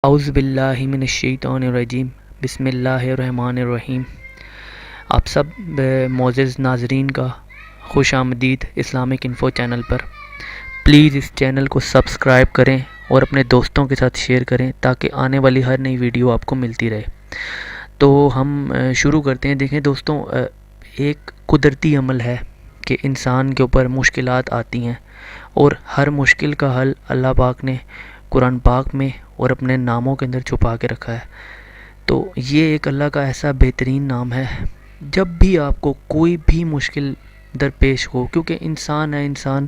اعوذ باللہ من الشیطان الرجیم بسم اللہ الرحمن الرحیم۔ آپ سب معزز ناظرین کا خوش آمدید اسلامک انفو چینل پر۔ پلیز اس چینل کو سبسکرائب کریں اور اپنے دوستوں کے ساتھ شیئر کریں تاکہ آنے والی ہر نئی ویڈیو آپ کو ملتی رہے۔ تو ہم شروع کرتے ہیں۔ دیکھیں دوستوں، ایک قدرتی عمل ہے کہ انسان کے اوپر مشکلات آتی ہیں اور ہر مشکل کا حل اللہ پاک نے قرآن پاک میں اور اپنے ناموں کے اندر چھپا کے رکھا ہے۔ تو یہ ایک اللہ کا ایسا بہترین نام ہے، جب بھی آپ کو کوئی بھی مشکل درپیش ہو، کیونکہ انسان ہے، انسان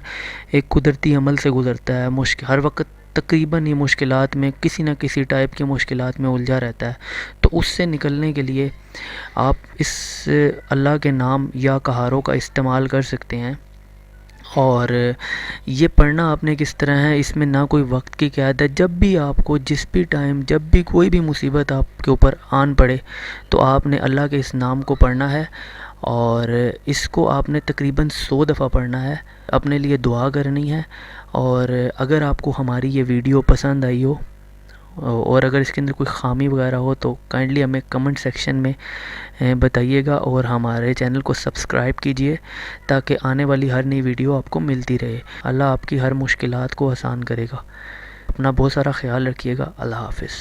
ایک قدرتی عمل سے گزرتا ہے، ہر وقت تقریباً ہی مشکلات میں کسی نہ کسی ٹائپ کی مشکلات میں الجھا رہتا ہے۔ تو اس سے نکلنے کے لیے آپ اس اللہ کے نام یا کہاروں کا استعمال کر سکتے ہیں۔ اور یہ پڑھنا آپ نے کس طرح ہے، اس میں نہ کوئی وقت کی قید ہے۔ جب بھی آپ کو جس بھی ٹائم، جب بھی کوئی بھی مصیبت آپ کے اوپر آن پڑے تو آپ نے اللہ کے اس نام کو پڑھنا ہے، اور اس کو آپ نے تقریباً 100 دفعہ پڑھنا ہے، اپنے لیے دعا کرنی ہے۔ اور اگر آپ کو ہماری یہ ویڈیو پسند آئی ہو اور اگر اس کے اندر کوئی خامی وغیرہ ہو تو کائنڈلی ہمیں کمنٹ سیکشن میں بتائیے گا، اور ہمارے چینل کو سبسکرائب کیجئے تاکہ آنے والی ہر نئی ویڈیو آپ کو ملتی رہے۔ اللہ آپ کی ہر مشکلات کو آسان کرے گا۔ اپنا بہت سارا خیال رکھیے گا۔ اللہ حافظ۔